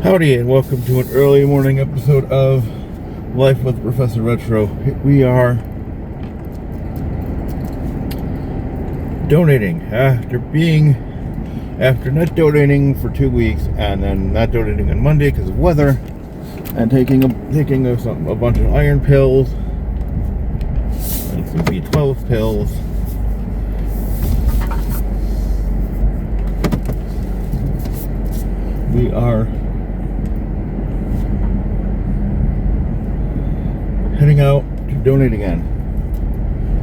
Howdy, and welcome to an early morning episode of Life with Professor Retro. We are donating after not donating for 2 weeks and then not donating on Monday because of weather, and taking a bunch of iron pills and some B12 pills. We are heading out to donate again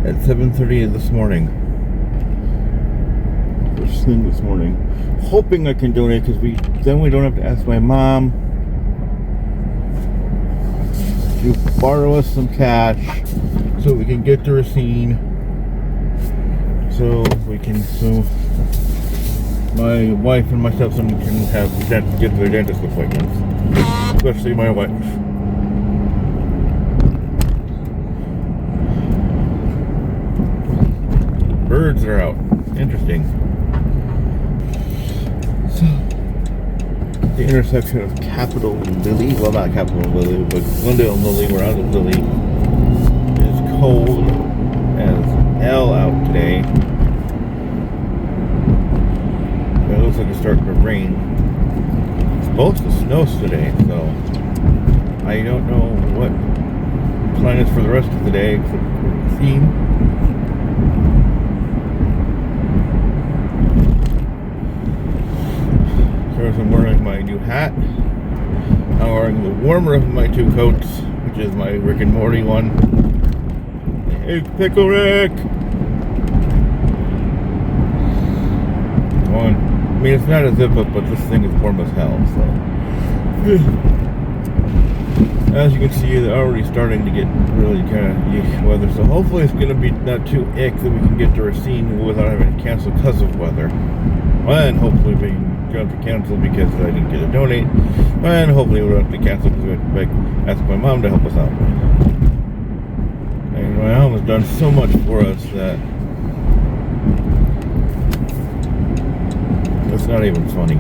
at 7:30 this morning. First thing this morning, hoping I can donate because then we don't have to ask my mom to borrow us some cash so we can get to Racine, so my wife and my stepson can get their dentist appointments, especially my wife. Birds are out. Interesting. So, the intersection of Capitol and Lily, well, not Capitol and Lily, but Glendale and Lily, we're out of Lily. It's cold as hell out today. It looks like it's starting to rain. It's supposed to snow today, so I don't know what the plan is for the rest of the day, except for the theme. I'm wearing my new hat. I'm wearing the warmer of my two coats, which is my Rick and Morty one. Hey, Pickle Rick! I mean, it's not a zip-up, but this thing is warm as hell, so. As you can see, they're already starting to get really kind of yuck weather, so hopefully it's going to be not too ick that we can get to Racine without having to cancel because of weather. And hopefully we don't have to cancel because I didn't get to donate, and hopefully we don't have to cancel because we have to ask my mom to help us out. And my mom has done so much for us that it's not even funny.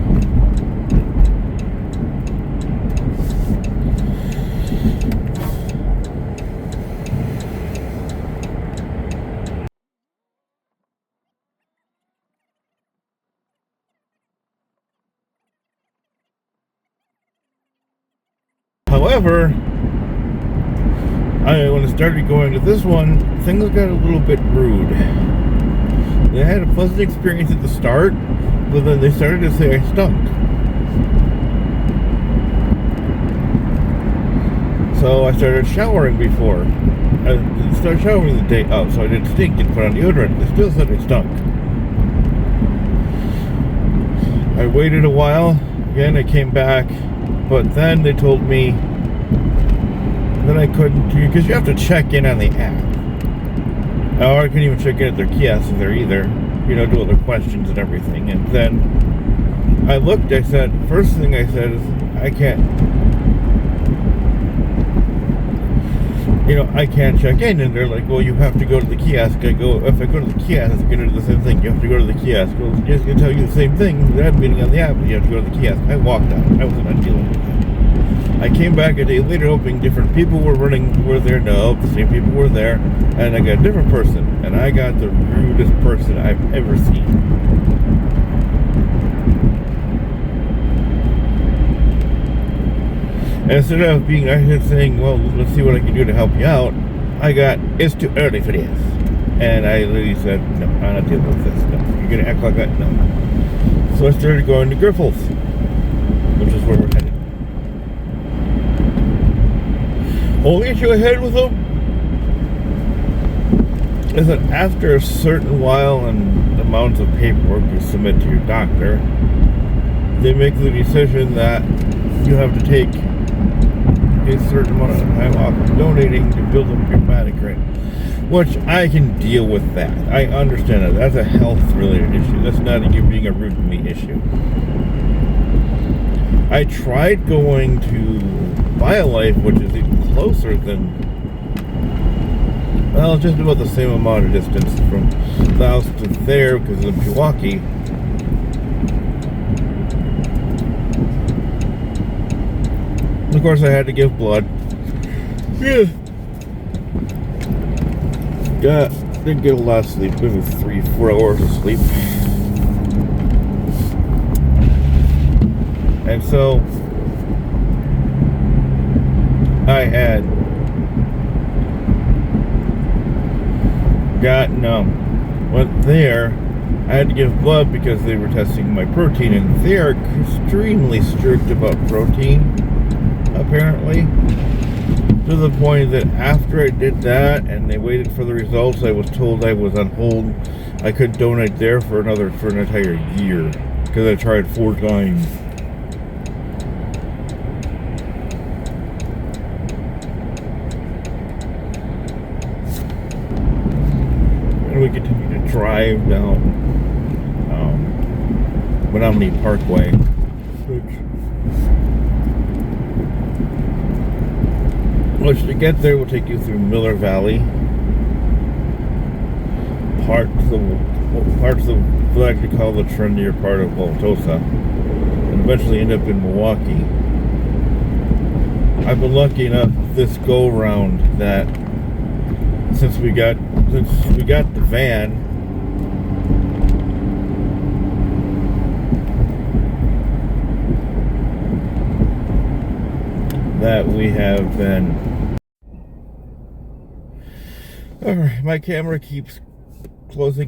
However, when I started going to this one, things got a little bit rude. They had a pleasant experience at the start, but then they started to say I stunk. So I started showering before. I started showering the day up, so I didn't stink and put on deodorant. They still said I stunk. I waited a while, again I came back, but then they told me that I couldn't, because you have to check in on the app. Or I couldn't even check in at their kiosks there either, do all their questions and everything. And then I looked, first thing I said is, I can't check in. And they're like, well, you have to go to the kiosk. I go, if I go to the kiosk, I'm going to do the same thing. You have to go to the kiosk. Well, it's just going to tell you the same thing. That meeting on the app, you have to go to the kiosk. I walked out. I was not dealing with it. I came back a day later hoping different people were there. No, the same people were there. And I got a different person. And I got the rudest person I've ever seen. And instead of saying, well, let's see what I can do to help you out, I got, it's too early for this. And I literally said, no, I'm not dealing with this. No, you're going to act like that? No. So I started going to Griffles, which is where we're headed. Only issue I had with them is that after a certain while and amounts of paperwork you submit to your doctor, they make the decision that you have to take a certain amount of time off donating to build up your hematocrit, which I can deal with that. I understand that. That's a health-related issue. That's not you being a rude to me issue. I tried going to BioLife, which is even closer than, well, just about the same amount of distance from the house to there because of Pewaukee. Of course, I had to give blood. Yeah. Didn't get a lot of sleep, maybe 3-4 hours of sleep. And so I had went there. I had to give blood because they were testing my protein, and they are extremely strict about protein, apparently, to the point that after I did that and they waited for the results, I was told I was on hold. I could donate there for an entire year because I tried 4 times. And we continue to drive down Menominee Parkway, which to get there will take you through Miller Valley, parts of what I could call the trendier part of Wauwatosa, and eventually end up in Milwaukee. I've been lucky enough this go round that since we got the van, that we have been. Alright, my camera keeps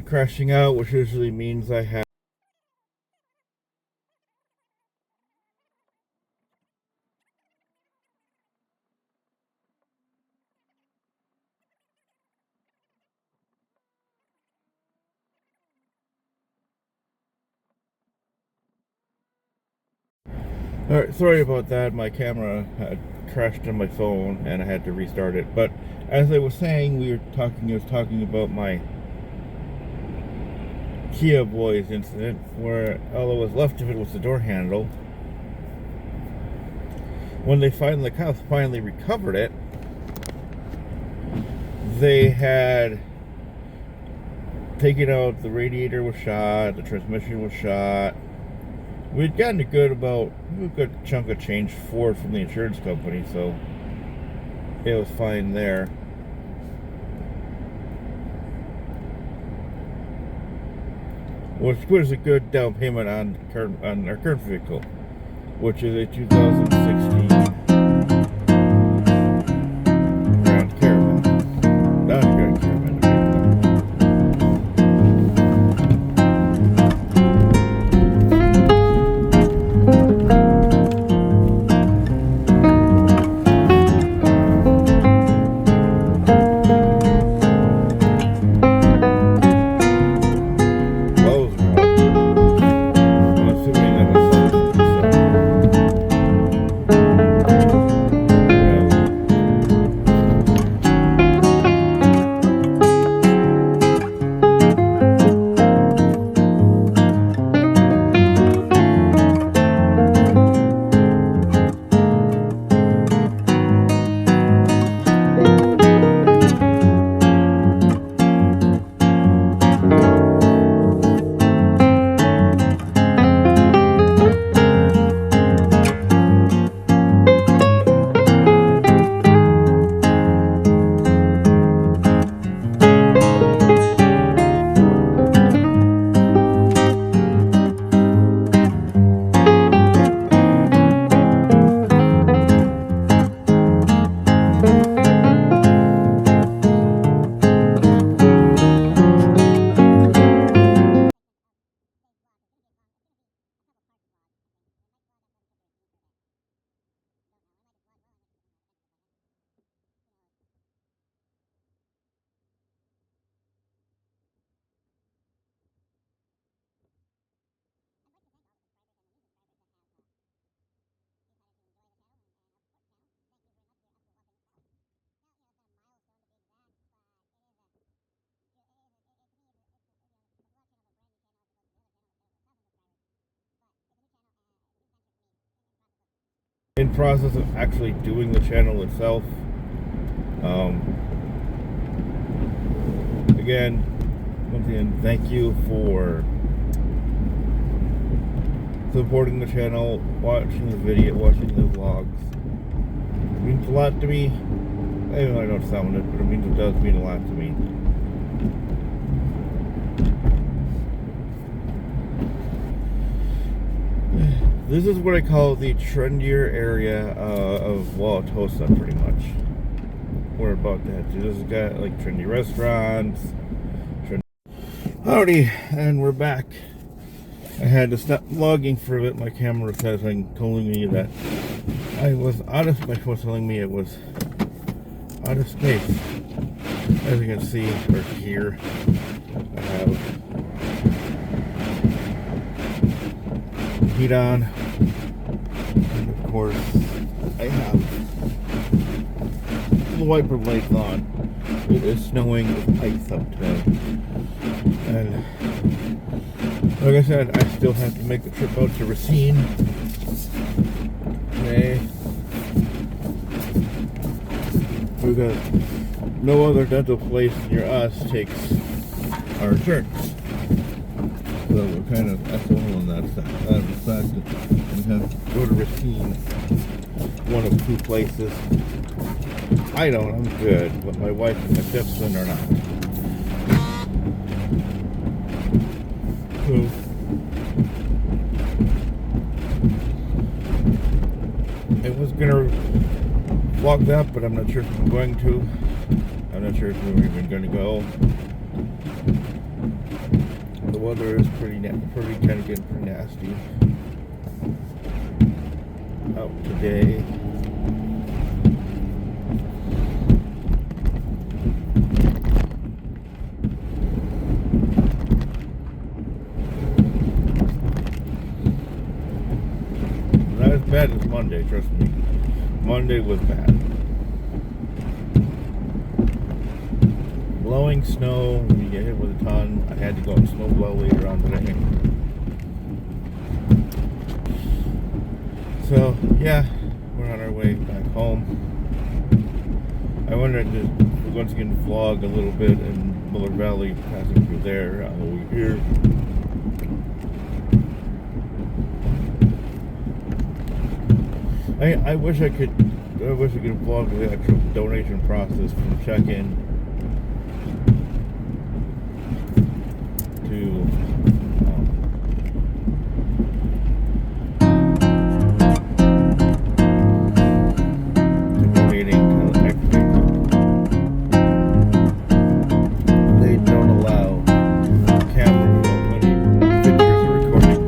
crashing out, which usually means I have. Alright, sorry about that. My camera had crashed on my phone and I had to restart it. But as I was saying, I was talking about my Kia Boys incident, where all that was left of it was the door handle. When the cops finally recovered it, they had taken out the radiator was shot, the transmission was shot. We'd gotten a good chunk of change for it from the insurance company, so it was fine there. Which was a good down payment on our current vehicle, which is a 2016 Grand Caravan. Not a Grand Caravan. In process of actually doing the channel itself. Again, once again, thank you for supporting the channel, watching the vlogs. means a lot to me. I don't sound it, but it means it does mean a lot to me. This is what I call the trendier area of Wauwatosa, pretty much. We're about that. This has got like trendy restaurants. Howdy, and we're back. I had to stop vlogging for a bit. My camera says telling me that I was out of space. Was telling me it was out of space. As you can see or hear, I have heat on, and of course I have the wiper blades on. It is snowing with ice up today, and like I said, I still have to make the trip out to Racine today because no other dental place near us takes our insurance. So we're kind of SOL in that fact that we have to go to Racine, one of two places. I don't, I'm good, but my wife and my stepson are not. So, I was gonna vlog that, but I'm not sure if I'm going to. I'm not sure if we're even gonna go. The weather is pretty kind of getting pretty nasty out today. Not as bad as Monday, trust me. Monday was bad. Blowing snow, we get hit with a ton. I had to go and snow blow later on today. So, yeah, we're on our way back home. I wanted to once again vlog a little bit in Miller Valley, passing through there on the way here. I wish I could vlog the actual donation process from check-in to donating to everything. They don't allow cameras when pictures are recording.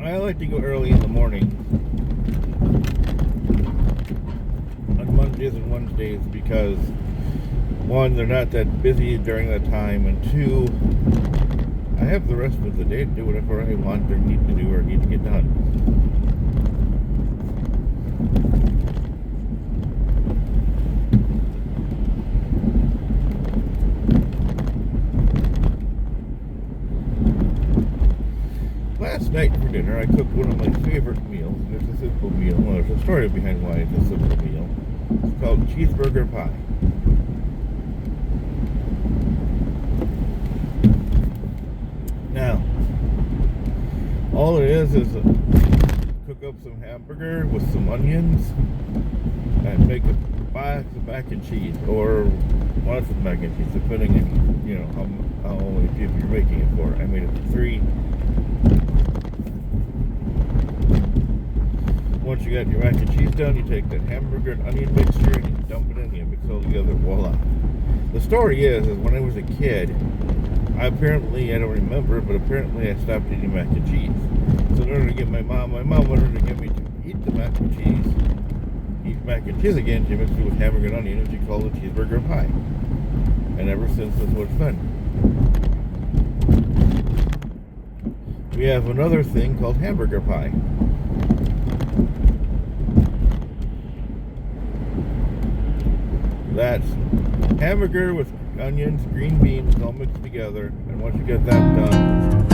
I like to go early in the morning on Mondays and Wednesdays because one, they're not that busy during that time, and two, I have the rest of the day to do whatever I want or need to do or need to get done. Last night for dinner, I cooked one of my favorite meals. And it's a simple meal. Well, there's a story behind why it's a simple meal. It's called cheeseburger pie. Now, all it is cook up some hamburger with some onions and make box of mac and cheese, or lots of mac and cheese, depending on, you know, how many people you're making it for. I made it for 3. Once you got your mac and cheese done, you take that hamburger and onion mixture and you dump it in and you mix it all together. Voila. The story is when I was a kid, I don't remember, but apparently I stopped eating mac and cheese. So in order to get my mom wanted to get me to eat the mac and cheese again, she mixed it with hamburger and onion and she called it cheeseburger pie. And ever since, that's what it's been. We have another thing called hamburger pie. That's hamburger with onions, green beans, all mixed together. And once you get that done,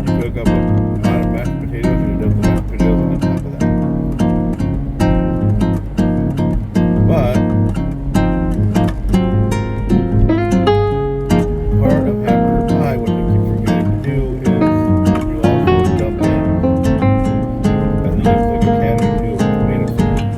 you cook up a pot of mashed potatoes and you dump the mashed potatoes on top of that. But part of hamburger pie, what you keep forgetting to do is you also dump in at least like a can or 2 of tomato sauce.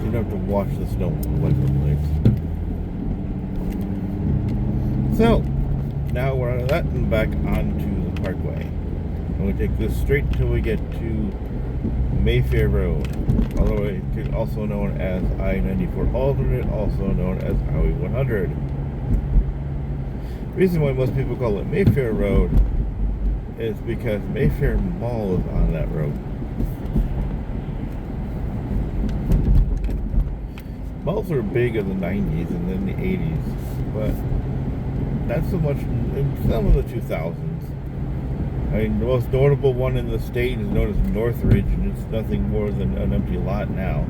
You don't have to watch the snow license plates. So, now we're out of that and back onto the parkway. And we take this straight until we get to Mayfair Road, also known as I-94 Alternate, also known as Highway 100. The reason why most people call it Mayfair Road is because Mayfair Mall is on that road. Malls were big in the 90s and then the 80s, but not so much in some of the 2000s. I mean, the most notable one in the state is known as Northridge, and it's nothing more than an empty lot now.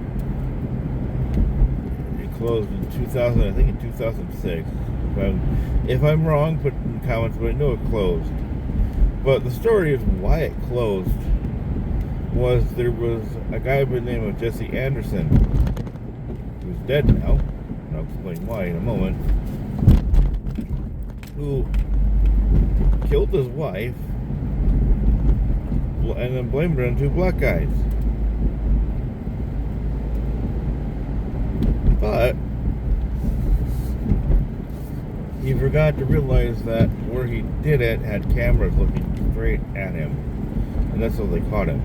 It closed in 2000, I think in 2006. If I'm wrong, put in the comments, but I know it closed. But the story of why it closed was there was a guy by the name of Jesse Anderson, who's dead now, and I'll explain why in a moment, who killed his wife and then blamed it on 2 black guys. But he forgot to realize that where he did it had cameras looking straight at him, and that's how they caught him.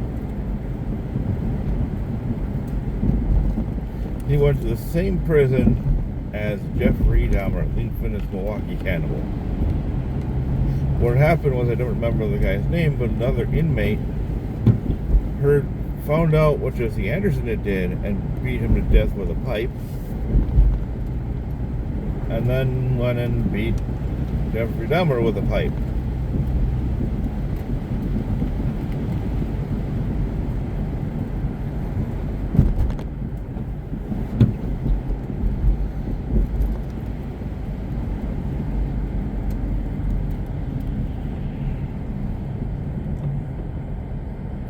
He went to the same prison as Jeffrey Dahmer, the infamous Milwaukee cannibal. What happened was, I don't remember the guy's name, but another inmate found out what Jesse Anderson had did and beat him to death with a pipe, and then went and beat Jeffrey Dahmer with a pipe.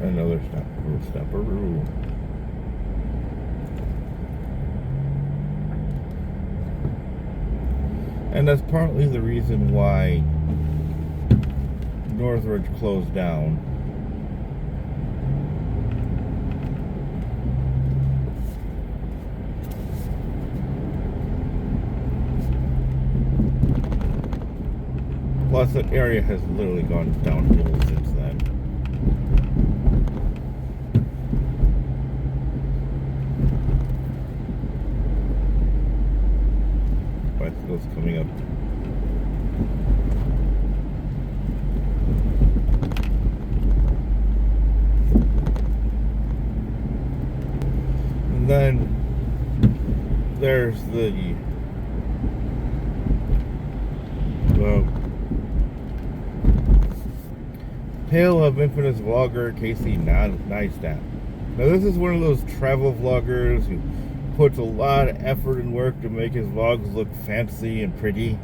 Another stopperoo. And that's partly the reason why Northridge closed down. Plus, that area has literally gone downhill since then. Bicycles coming up. And then there's the tale of infamous vlogger Casey Neistat. Now, this is one of those travel vloggers who puts a lot of effort and work to make his vlogs look fancy and pretty,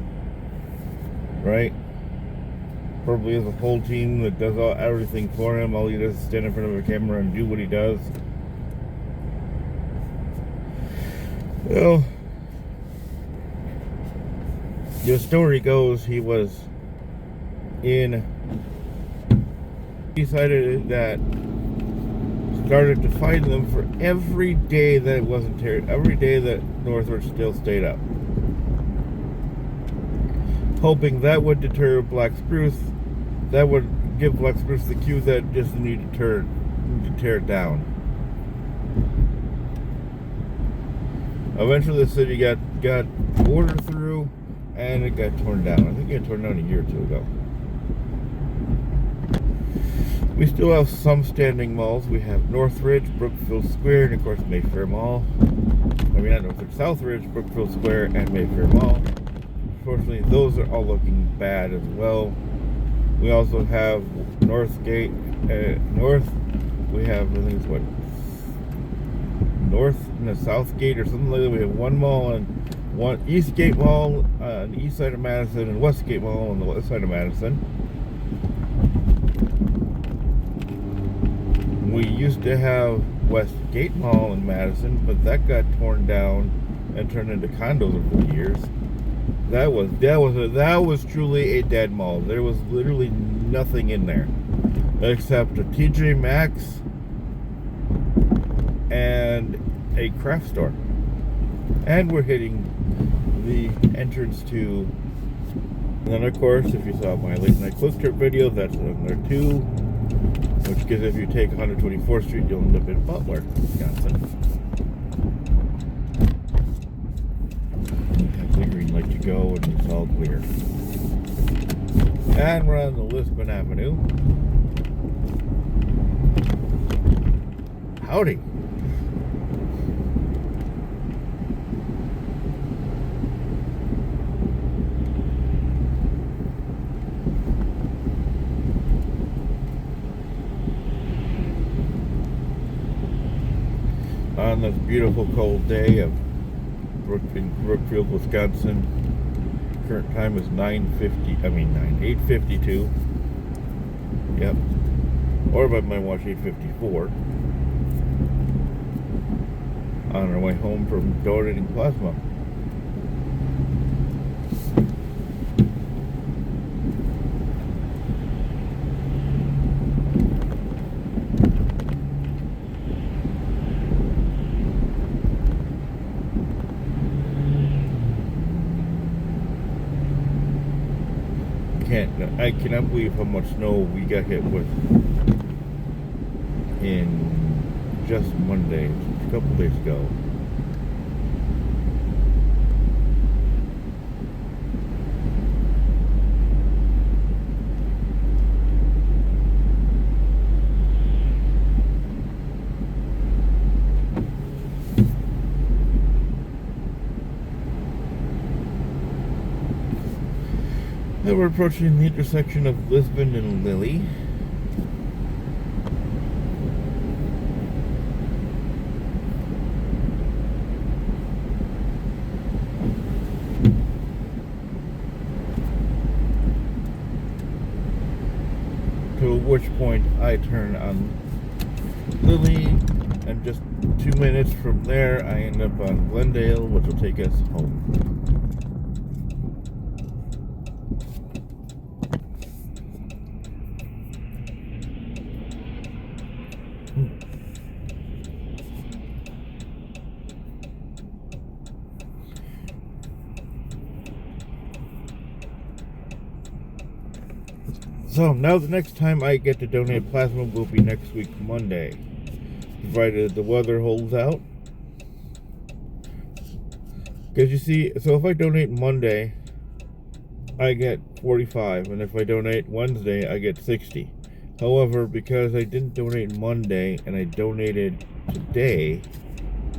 right? Probably has a whole team that does everything for him. All he does is stand in front of a camera and do what he does. Well, the story goes he decided that started to find them for every day that it wasn't every day that Northridge still stayed up, hoping that would deter black spruce, that would give black spruce the cue that just need to tear it down. Eventually the city got order through and it got torn down. I think it got torn down a year or two ago. We still have some standing malls. We have Northridge, Brookfield Square, and of course Mayfair Mall. I mean, not Northridge, Southridge, Brookfield Square, and Mayfair Mall. Unfortunately, those are all looking bad as well. We also have Northgate, North. We have, I think it's what, North and the Southgate or something like that. We have one mall and one Eastgate Mall on the east side of Madison, and Westgate Mall on the west side of Madison. We used to have Westgate Mall in Madison, but that got torn down and turned into condos over the years. That was truly a dead mall. There was literally nothing in there except a TJ Maxx and a craft store. And we're hitting the entrance to. And then, of course, if you saw my late night close trip video, that's another two. Which gives, if you take 124th Street, you'll end up in Butler, Wisconsin. That's the green light to go, and it's all clear. And we're on the Lisbon Avenue. Howdy. On this beautiful cold day of Brookfield, Wisconsin. Current time is 8:52. Yep. Or if I might watch 8:54. On our way home from donating plasma. I cannot believe how much snow we got hit with in just Monday, a couple days ago. Now we're approaching the intersection of Lisbon and Lilly. To which point I turn on Lilly, and just 2 minutes from there I end up on Glendale, which will take us home. So now the next time I get to donate plasma will be next week, Monday, provided the weather holds out. Because you see, so if I donate Monday, I get 45, and if I donate Wednesday, I get 60. However, because I didn't donate Monday and I donated today,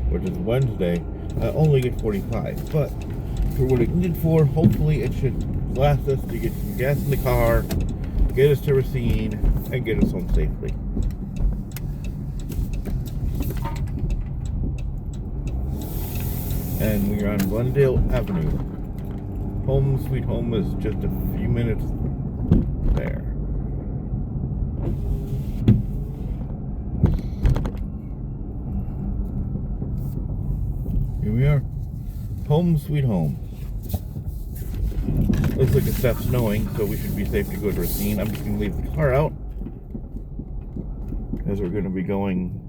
which is Wednesday, I only get 45. But for what it needed for, hopefully it should last us to get some gas in the car, get us to Racine, and get us home safely. And we're on Glendale Avenue. Home sweet home is just a few minutes there. Here we are. Home sweet home. Looks like it stopped snowing, so we should be safe to go to Racine. I'm just going to leave the car out, as we're going to be going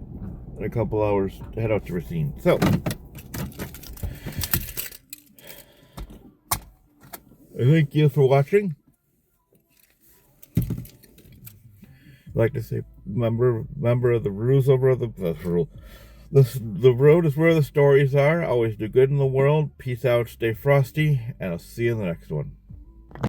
in a couple hours to head out to Racine. So, thank you for watching. I'd like to say, member of the rules over the rule. The road is where the stories are. Always do good in the world. Peace out, stay frosty, and I'll see you in the next one.